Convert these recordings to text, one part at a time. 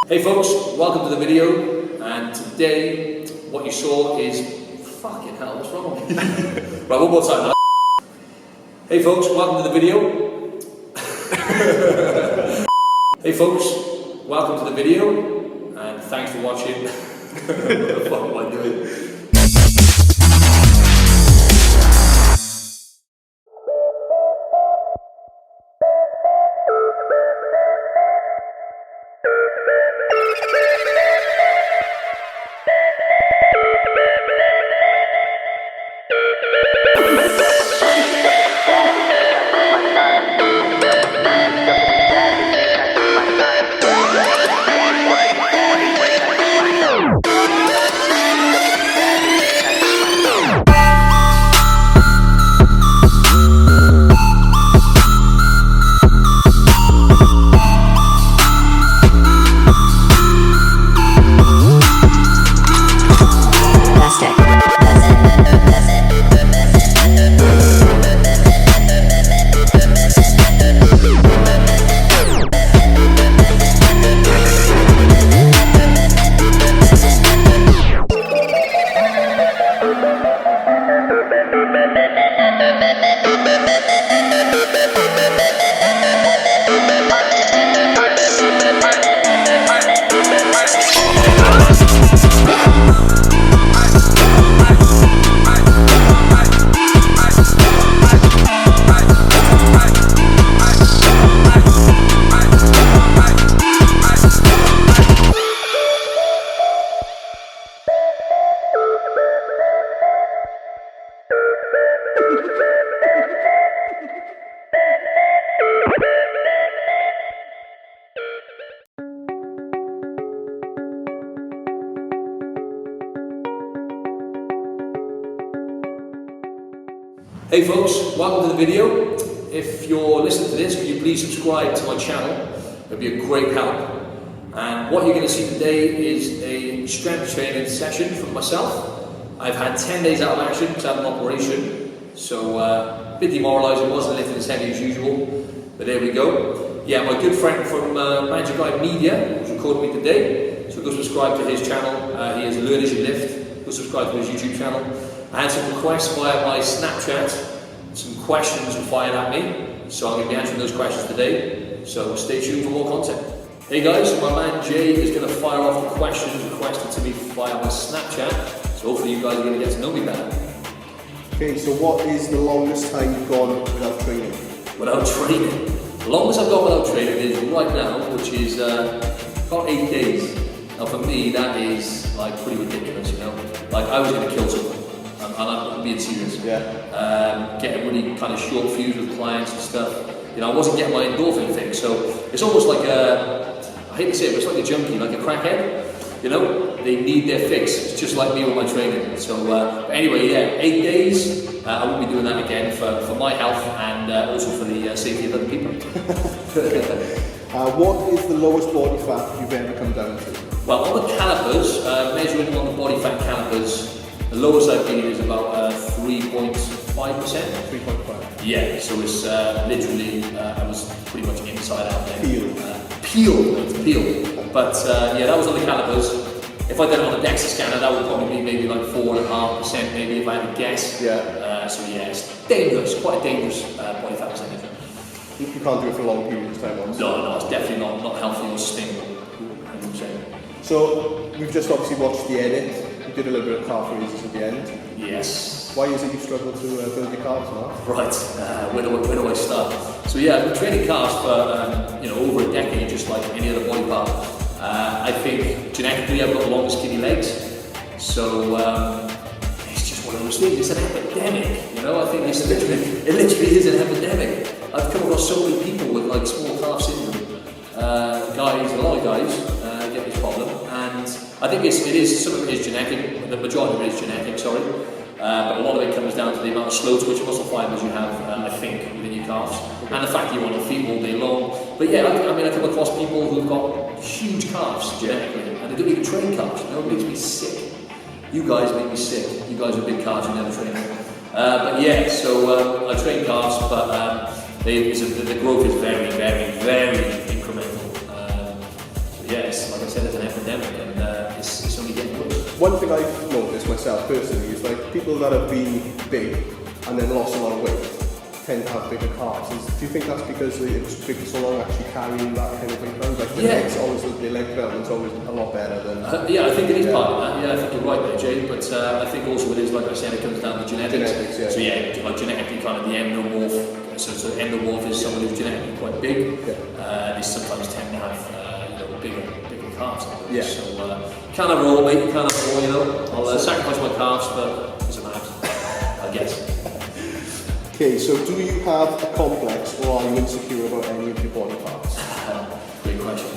Hey folks, welcome to the video, and today what you saw is fucking hell, what's wrong with me? Right, one more time now. Hey folks, welcome to the video. Hey folks, welcome to the video, and thanks for watching. What the fuck am I doing? Hey folks, welcome to the video. If you're listening to this, could you please subscribe to my channel? It'd be a great help. And what you're going to see today is a strength training session from myself. I've had 10 days out of action because I had an operation, so a bit demoralising. Wasn't lifting as heavy as usual, but there we go. Yeah, my good friend from Magic Eye Media who's recording me today, so go subscribe to his channel. He has Learn As You Lift. Go subscribe to his YouTube channel. I had some requests via my Snapchat. Some questions were fired at me, so I'm going to be answering those questions today, so stay tuned for more content. Hey guys, so my man Jay is going to fire off the questions requested to me via my Snapchat, so hopefully you guys are going to get to know me better. Okay, so what is the longest time you've gone without training? Without training? The longest I've gone without training is right now, which is about 8 days. Now for me, that is like pretty ridiculous, you know? Like I was going to kill someone. And I'm being serious. Yeah. Getting really kind of short fuse with clients and stuff. You know, I wasn't getting my endorphin fix, so it's almost like I hate to say it, but it's like a junkie, like a crackhead. You know, they need their fix. It's just like me with my training. So, but anyway, yeah, 8 days. I won't be doing that again for my health and also for the safety of other people. What is the lowest body fat you've ever come down to? Well, on the calipers, measuring on the body fat calipers. The lowest I've been is about 3.5%. 3.5. Yeah, so it's literally, I was pretty much inside out there. Peeled. But yeah, that was on the calipers. If I did it on a DEXA scanner, that would probably be maybe like 4.5%, maybe if I had to guess. Yeah. So yeah, it's dangerous, quite a dangerous body fat percentage. You can't do it for a long period of time, honestly. No, it's definitely not healthy or sustainable. 100%. So we've just obviously watched the edit. You did a little bit of calf raises at the end. Yes. Why is it you struggle to build your calves now? Right. Where do I start? So yeah, I've been training calves for over a decade, just like any other body part. I think genetically I've got long, skinny legs, so it's just one of those things. It's an epidemic, you know. I think it literally is an epidemic. I've come across so many people with like small calf syndrome. A lot of guys get this problem, and I think some of it is genetic. The majority of it is genetic, but a lot of it comes down to the amount of slow twitch muscle fibers you have, I think, within your calves, and the fact that you're on your feet all day long. But yeah, I come across people who've got huge calves genetically, and they don't even train calves. You know, it makes me sick. You guys make me sick. You guys are big calves, you never train them. But yeah, so I train calves, but the growth is very, very, very incremental. So yeah, like I said, it's an epidemic, and it's only getting worse. One thing I've noticed myself personally is like people that have been big and then lost a lot of weight tend to have bigger calves. Do you think that's because it's been so long actually carrying that kind of weight around? Like the legs, always the leg development's always a lot better than. Yeah, I think it is part of that. Yeah, I think you're right there, Jay. But I think also it is, like I said, it comes down to genetics. Yeah. So yeah, like genetically, kind of the endomorph. So endomorph is someone who's genetically quite big. Yeah. They sometimes tend to have bigger calves. Yeah. So can't have it all, mate. You can't have it all. I'll sacrifice my calves for some abs, I guess. Okay, so do you have a complex or are you insecure about any of your body parts? Great question.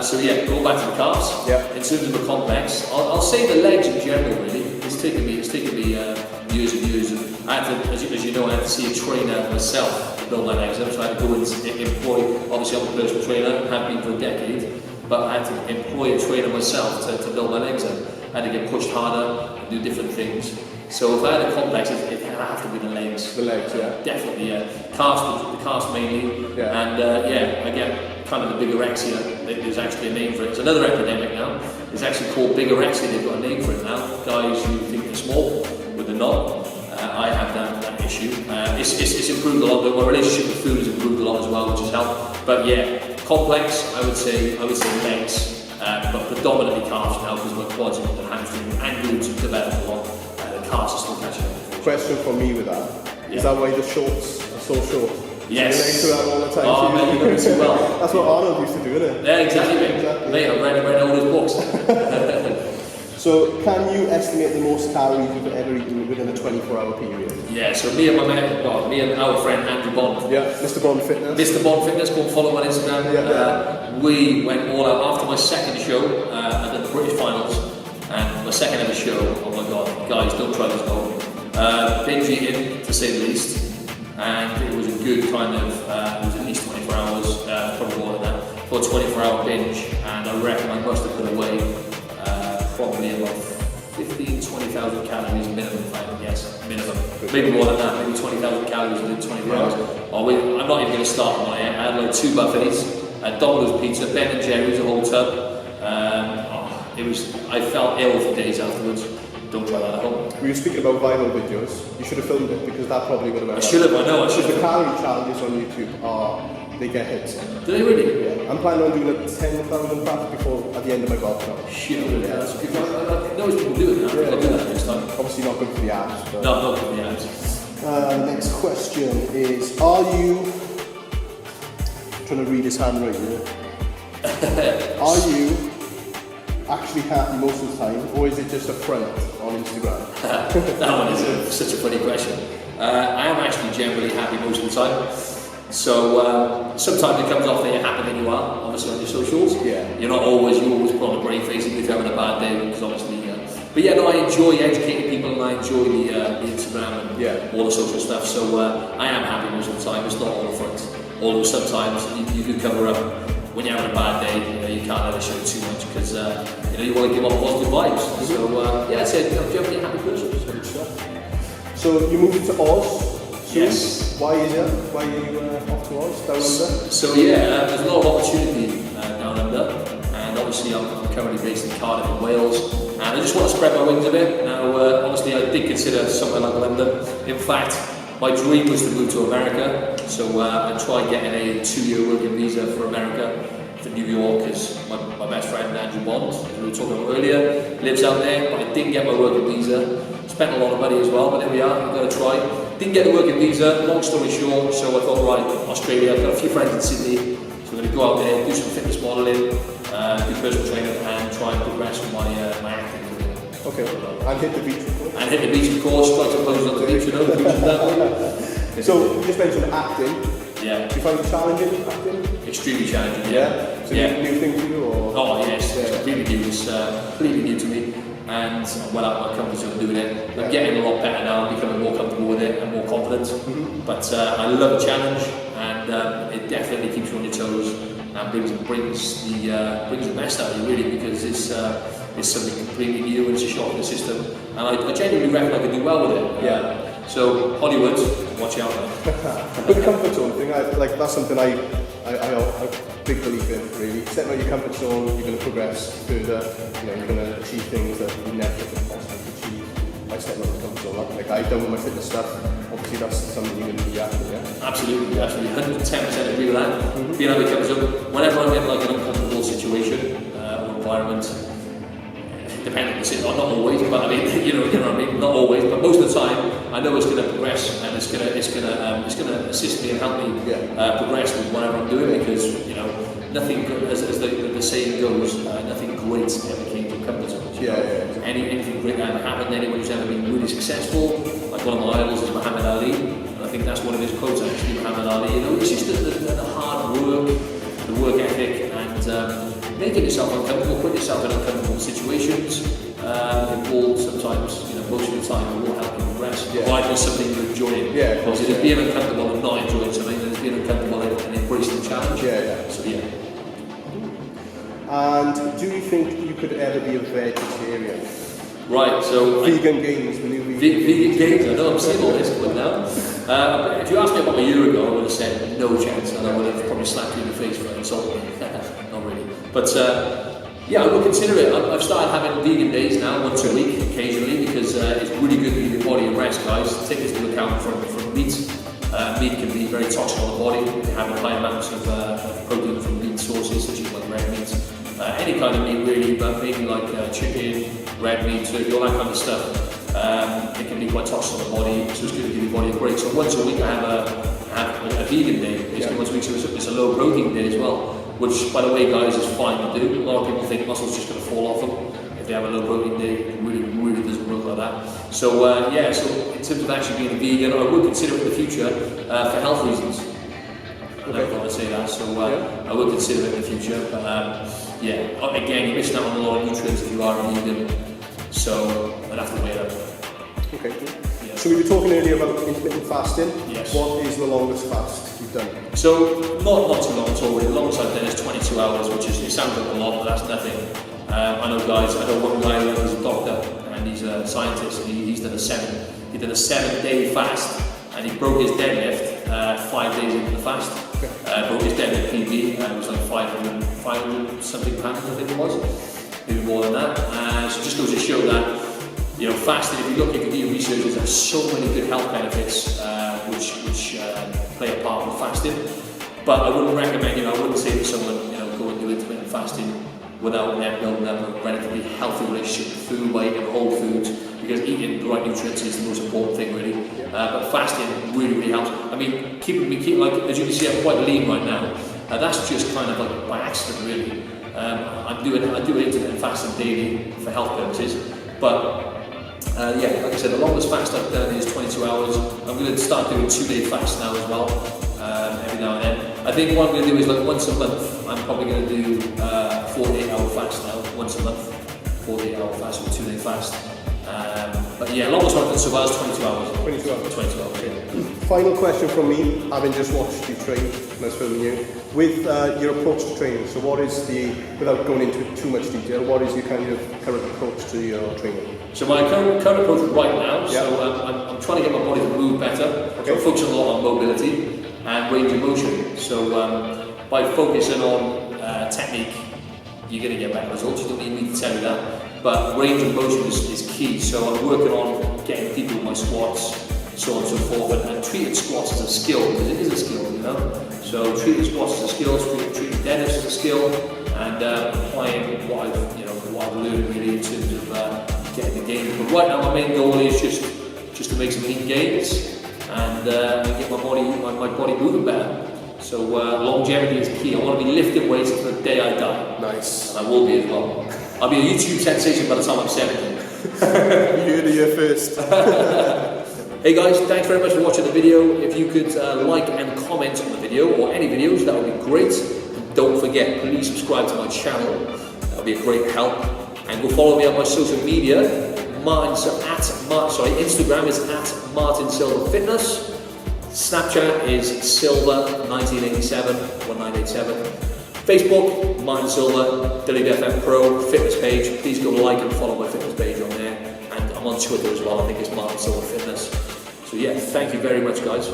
So yeah, go back to the calves. Yeah. In terms of the complex, I'll say the legs in general. Really, it's taken me years and years. I had to, as you know, I had to see a trainer myself to build my legs up. So I had to go and employ. Obviously, I'm a personal trainer, have been for a decade, but I had to employ a trainer myself to build my legs up. I had to get pushed harder and do different things. So if I had a complex, it kind of have to be the legs. The legs, yeah. Definitely, yeah. The calves mainly. Yeah. And I get kind of the bigorexia. There's actually a name for it. It's another epidemic now. It's actually called bigorexia. They've got a name for it now. Guys who think they're small, but they're not. I have that issue. It's improved a lot. But my relationship with food has improved a lot as well, which has helped. But yeah, complex. I would say legs, but predominantly calves now because my quads and hamstrings and glutes have developed a lot. Calves are still catching up. Question for me with that. Is that why the shorts are so short? Yes. Your legs do that all the time. Oh, man, you know me too well. That's what Arnold used to do, isn't it? Yeah, exactly, mate. Mate, I've read all his books. So, can you estimate the most calories you've ever eaten within a 24-hour period? Yeah, so me and our friend Andrew Bond. Yeah, Mr. Bond Fitness. Mr. Bond Fitness, go and follow him on Instagram. Yeah. We went all out after my second show at the British finals. And my second ever show, oh my god, guys, don't try this at home. Binge eating, to say the least. And it was a good kind of, it was at least 24 hours, probably more than that, for a 24-hour binge. And I reckon I must have put away probably about 20,000 calories minimum, if I had to guess. Minimum. Maybe more than that, maybe 20,000 calories within 24 hours. I'm not even going to start on my end. I had like 2 buffets, Domino's pizza, Ben & Jerry's, a whole tub. I felt ill for days afterwards. Don't try that at home. We were speaking about viral videos. You should have filmed it because that probably would have been. I should have, I know. The calorie challenges on YouTube they get hits. Do they really? Yeah. I'm planning on doing a 10,000 back before at the end of my bulk now. Shit, yeah, that's good. I know people do it now. Yeah, I'll do that next time. Obviously not good for the abs. But no, not good for the abs. Next question is: are you trying to read his handwriting here? Are you actually happy most of the time, or is it just a front on Instagram? That one is such a funny question. I am actually generally happy most of the time. So sometimes it comes off that you're happier than you are, obviously on your socials. Yeah. You always put on a brave face even if you're having a bad day, because obviously. But yeah, no, I enjoy educating people and I enjoy the Instagram and all the social stuff. So I am happy most of the time. It's not all the front. Although sometimes you do cover up. When you're having a bad day, you can't let it show too much because you want to give off positive vibes. So yeah, I'd say I'm generally a happy person. So you moved to Oz. Yes. Why is it? Why are you off to Oz, down under? So yeah, there's a lot of opportunity down under, and obviously I'm currently based in Cardiff in Wales, and I just want to spread my wings a bit. Now, obviously I did consider somewhere like London. In fact, my dream was to move to America, so I tried getting a 2-year working visa for America, for New York, because my best friend Andrew Bond, who we were talking about earlier, lives out there, but I didn't get my working visa. Spent a lot of money as well, but there we are, I've got to try. Didn't get the working visa, long story short, so I thought, right, Australia, I've got a few friends in Sydney, so I'm going to go out there, do some fitness modelling, do personal training, and try and progress with my acting career. Okay, and hit the beach, of course. And hit the beach, of course, try to pose on the beach, the beach is that way. So, you just mentioned acting. Yeah. Do you find it challenging, acting? Extremely challenging, yeah. So yeah. New thing for you, or? Oh yes, it's completely new. It's completely new to me, and I'm well out of my comfort zone doing it. I'm getting a lot better now. I'm becoming more comfortable with it and more confident. Mm-hmm. But I love a challenge, and it definitely keeps you on your toes and brings the best out of you, really, because it's something completely new and it's a shock in the system. And I genuinely reckon I could do well with it. Yeah. So Hollywood, watch out. But the comfort zone thing, that's something I big believer in, really. Step out of your comfort zone, you're going to progress further. You're going to achieve things that you never could possibly achieve by stepping out of your comfort zone. Like I've done with my fitness stuff, obviously that's something you're going to do after, yeah? Absolutely, 110% agree with that. Being out of your comfort zone, whenever I'm in like an uncomfortable situation or environment, depending on the situation, not always, but I mean, you know what I mean, not always, but most of the time, I know it's going to progress and it's going to assist me and help me progress with whatever I'm doing, because nothing, as the saying goes, nothing great ever came from comfort zones. Anything great that ever happened, anyone who's ever been really successful, like one of my idols is Muhammad Ali, and I think that's one of his quotes actually, Muhammad Ali. It's just the hard work, the work ethic, and making yourself uncomfortable, putting yourself in uncomfortable situations. It will sometimes, most of the time, it will help you progress. Provided it's something you're enjoying. Because it's being uncomfortable and not enjoying something, and it's being uncomfortable and embracing the challenge. So And do you think you could ever be a vegetarian? Right, so vegan gains, the new vegan gains. I know I'm saying all this coming now. If you asked me about a year ago, I would have said no chance, and I would have probably slapped you in the face for insulting me. Not really, but I would consider it. I've started having vegan days now, once a week, occasionally, because it's really good to give your body a rest, guys. Take this into account from meat. Meat can be very toxic on the body. They have high amounts of protein from meat sources, such as like red meat, any kind of meat really, but maybe like chicken, red meat, turkey, all that kind of stuff. It can be quite toxic on the body, so it's good to give your body a break. So once a week I have a vegan day, basically once a week, so it's a low protein day as well, which, by the way, guys, is fine to do. A lot of people think muscle's just going to fall off them if they have a low protein day. It really doesn't work like that. So so in terms of actually being a vegan, I would consider it in the future for health reasons. I never thought I'd say that, so I would consider it in the future. But again, you're missing out on a lot of nutrients if you are a vegan, so I'd have to weigh it up. Okay. So we were talking earlier about intermittent fasting. Yes. What is the longest fast you've done? So not too long at all. The longest I've done is 22 hours, which is, it sounds like a lot, but that's nothing. I know one guy who's a doctor and he's a scientist. He's done a 7-day fast, and he broke his deadlift 5 days into the fast. Broke his deadlift PB. It was like 500 something pounds, I think it was, maybe more than that. So it just goes to show that fasting, if you look into your research, there's so many good health benefits which play a part with fasting. But I wouldn't recommend, I wouldn't say to someone, go and do intermittent fasting without them building up a relatively healthy relationship with food by eating whole foods, because eating the right nutrients is the most important thing, really. But fasting really helps. I mean, like, as you can see, I'm quite lean right now. That's just kind of like by accident, really. I do intermittent fasting daily for health purposes, but like I said, the longest fast I've done is 22 hours. I'm going to start doing 2-day fast now as well, every now and then. I think what I'm going to do is like once a month, I'm probably going to do 48-hour fast now, once a month, 48-hour fast or 2-day fast. But longest I've done so far is 22 hours. 22 hours. 22 hours, yeah. Final question from me, having just watched you train, when I was filming you, with your approach to training. So what is without going into too much detail, what is your kind of current approach to your training? So my current approach right now, I'm trying to get my body to move better. So I'm focusing a lot on mobility and range of motion. So by focusing on technique, you're going to get better results. You don't need me to tell you that. But range of motion is key. So I'm working on getting people with my squats, so on and so forth, and treating squats as a skill, because it is a skill, So treating squats as a skill, treating deadlifts as a skill, and applying what I've learned really in terms of getting the gains. But right now my main goal is just to make some lean gains and get my body moving better. So longevity is key. I want to be lifting weights until the day I die. Nice. And I will be as well. I'll be a YouTube sensation by the time I'm 70. You heard it here first. Hey guys, thanks very much for watching the video. If you could like and comment on the video or any videos, that would be great. And don't forget, please subscribe to my channel. That would be a great help. And go follow me on my social media. Instagram is at Martin Silva Fitness. Snapchat is Silva1987, 1987. Facebook, Martin Silva, WBFF Pro, fitness page. Please go like and follow my fitness page on there. And I'm on Twitter as well, I think it's Martin Silva Fitness. So thank you very much, guys.